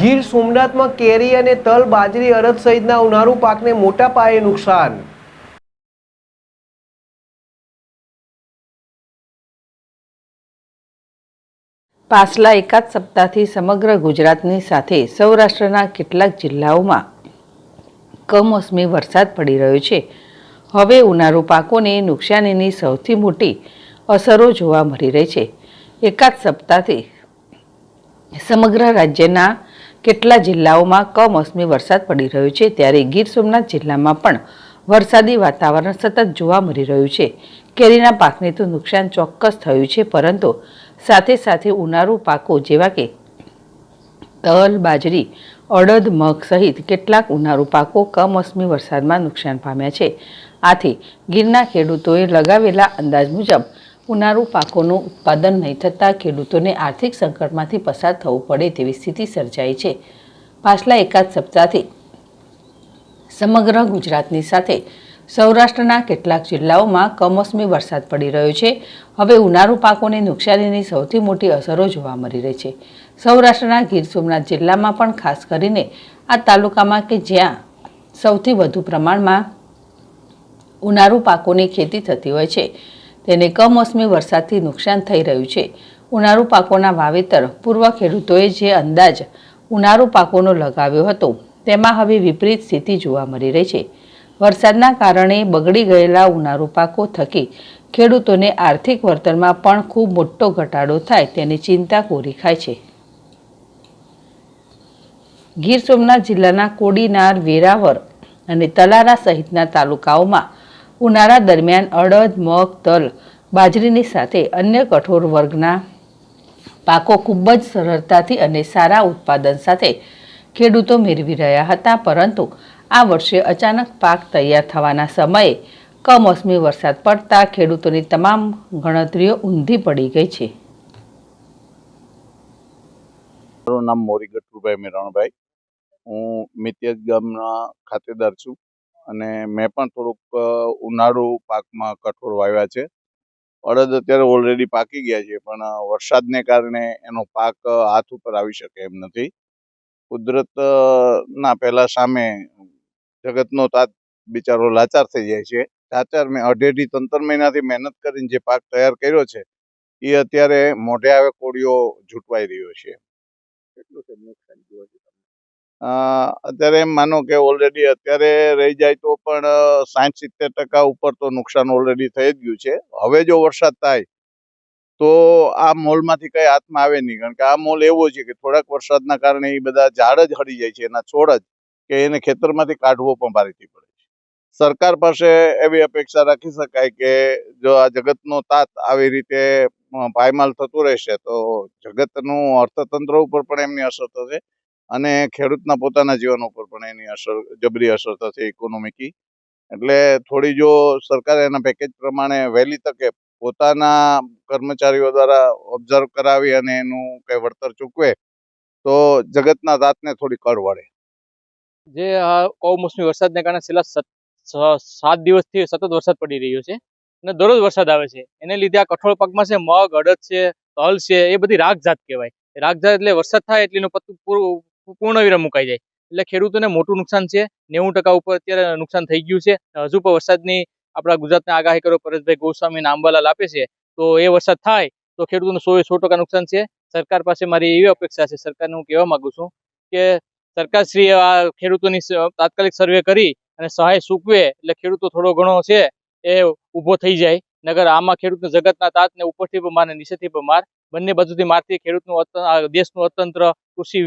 ગીર સોમનાથમાં કેરી અને તલ, બાજરી, અડદ સહિતના ઉનાળુ પાકને મોટા પાયે નુકસાન. પાછલા એકાદ સપ્તાહથી સમગ્ર ગુજરાતની સાથે સૌરાષ્ટ્રના કેટલાક જિલ્લાઓમાં કમોસમી વરસાદ પડી રહ્યો છે. હવે ઉનાળુ પાકોને નુકસાનીની સૌથી મોટી અસરો જોવા મળી રહી છે. એકાદ સપ્તાહથી સમગ્ર રાજ્યના કેટલા જિલ્લાઓમાં કમોસમી વરસાદ પડી રહ્યો છે, ત્યારે ગીર સોમનાથ જિલ્લામાં પણ વરસાદી વાતાવરણ સતત જોવા મળી રહ્યું છે. કેરીના પાકને તો નુકસાન ચોક્કસ થયું છે, પરંતુ સાથે સાથે ઉનાળુ પાકો જેવા કે તલ, બાજરી, અડદ, મગ સહિત કેટલાક ઉનાળુ પાકો કમોસમી વરસાદમાં નુકસાન પામ્યા છે. આથી ગીરના ખેડૂતોએ લગાવેલા અંદાજ મુજબ ઉનાળુ પાકોનું ઉત્પાદન નહીં થતાં ખેડૂતોને આર્થિક સંકટમાંથી પસાર થવું પડે તેવી સ્થિતિ સર્જાઈ છે. પાછલા એકાદ સપ્તાહથી સમગ્ર ગુજરાતની સાથે સૌરાષ્ટ્રના કેટલાક જિલ્લાઓમાં કમોસમી વરસાદ પડી રહ્યો છે. હવે ઉનાળુ પાકોને નુકસાનીની સૌથી મોટી અસરો જોવા મળી રહી છે. સૌરાષ્ટ્રના ગીર સોમનાથ જિલ્લામાં પણ ખાસ કરીને આ તાલુકામાં કે જ્યાં સૌથી વધુ પ્રમાણમાં ઉનાળુ પાકોની ખેતી થતી હોય છે, તેને કમોસમી વરસાદથી નુકસાન થઈ રહ્યું છે. ઉનાળુ પાકોના વાવેતર પૂર્વ ખેડૂતોએ જે અંદાજ ઉનાળુ પાકોનો લગાવ્યો હતો, તેમાં હવે વિપરીત સ્થિતિ જોવા મળી રહી છે. વરસાદના કારણે બગડી ગયેલા ઉનાળુ પાકો થકી ખેડૂતોને આર્થિક વળતરમાં પણ ખૂબ મોટો ઘટાડો થાય તેની ચિંતા કોરી ખાય છે. ગીર સોમનાથ જિલ્લાના કોડીનાર, વેરાવળ અને તલારા સહિતના તાલુકાઓમાં ઉનાળા દરમિયાન અડદ, મગ, તલ, બાજરીની સાથે અન્ય કઠોળ વર્ગના પાકો ખૂબ જ સરળતાથી અને સારા ઉત્પાદન સાથે ખેડૂતો મેળવી રહ્યા હતા, પરંતુ આ વર્ષે અચાનક પાક તૈયાર થવાના સમયે કમોસમી વરસાદ પડતા ખેડૂતોની તમામ ગણતરીઓ ઊંધી પડી ગઈ છે. મારું નામ મોરી ગટુભાઈ મેરાણભાઈ. હું મિત્યજ ગામના ખાતેદાર છું અને મેં પણ થોડુંક ઉનાળુ પાકમાં કઠોળ વાવ્યા છે. અડદ અત્યારે ઓલરેડી પાકી ગયા છે, પણ વરસાદને કારણે એનો પાક હાથ ઉપર આવી શકે એમ નથી. કુદરતના પહેલા સામે જગતનો તાત બિચારો લાચાર થઈ જાય છે. મેં 2.5-3 મહિનાથી મહેનત કરીને જે પાક તૈયાર કર્યો છે, એ અત્યારે મોઢે આવે કોળિયો ઝૂંટવાઈ રહ્યો છે. કેટલું છે નુકસાન થયું છે? અત્યારે એમ માનો કે ઓલરેડી અત્યારે રહી જાય તો પણ 60-70% ઉપર તો નુકસાન ઓલરેડી થઈ જ ગયું છે. હવે જો વરસાદ થાય તો આ મોલમાંથી કઈ હાથમાં આવે નહીં, કારણ કે આ મોલ એવો છે કે થોડાક વરસાદના કારણે એ બધા ઝાડ જ હળી જાય છે, એના છોડ જ, કે એને ખેતરમાંથી કાઢવો પણ ભારેથી પડે છે. સરકાર પાસે એવી અપેક્ષા રાખી શકાય કે જો આ જગતનો તાત આવી રીતે પાયમાલ થતું રહેશે તો જગતનું અર્થતંત્ર ઉપર પણ એમની અસર થશે અને ખેડૂતના પોતાના જીવન ઉપર પણ એની અસર, જબરી અસર થશે ઇકોનોમિકી. એટલે થોડી જો સરકાર એના પેકેજ પ્રમાણે વહેલી તકે પોતાના કર્મચારીઓ દ્વારા ઓબ્ઝર્વ કરાવી અને એનું કઈ વળતર ચૂકવે તો જગતના તાતને થોડી કળ વળે. જે આ કમોસમી વરસાદને કારણે છેલ્લા 7 દિવસથી સતત વરસાદ પડી રહ્યો છે અને દરરોજ વરસાદ આવે છે. એને લીધે આ કઠોળ પાકમાં છે, મગ, અડદ છે, તલ છે, એ બધી રાગજાત કહેવાય. રાગજાત એટલે વરસાદ થાય એટલે એનું પત્તું પૂર્ણ વિરામ મુકાઈ જાય, એટલે ખેડૂતોને મોટું નુકસાન છે. 90% ઉપર અત્યારે નુકસાન થઈ ગયું છે. હજુ પણ વરસાદની આપણા ગુજરાતના આગાહી કરો પરેશભાઈ ગોસ્વામી અને આંબાલાલ આપે છે, તો એ વરસાદ થાય તો ખેડૂતોને 100% નુકસાન છે. સરકાર પાસે મારી એવી અપેક્ષા છે, સરકારને હું કહેવા માંગુ છું કે સરકારશ્રી આ ખેડૂતોની તાત્કાલિક સર્વે કરી અને સહાય ચૂકવે એટલે ખેડૂતો થોડો ઘણો છે એ ઊભો થઈ જાય. નગર આમાં ખેડૂતને જગતના તાતને ઉપરથી પણ માર ને નીચેથી પણ માર, બંને બાજુથી મારથી ખેડૂતનું દેશનું અર્થતંત્ર, કૃષિ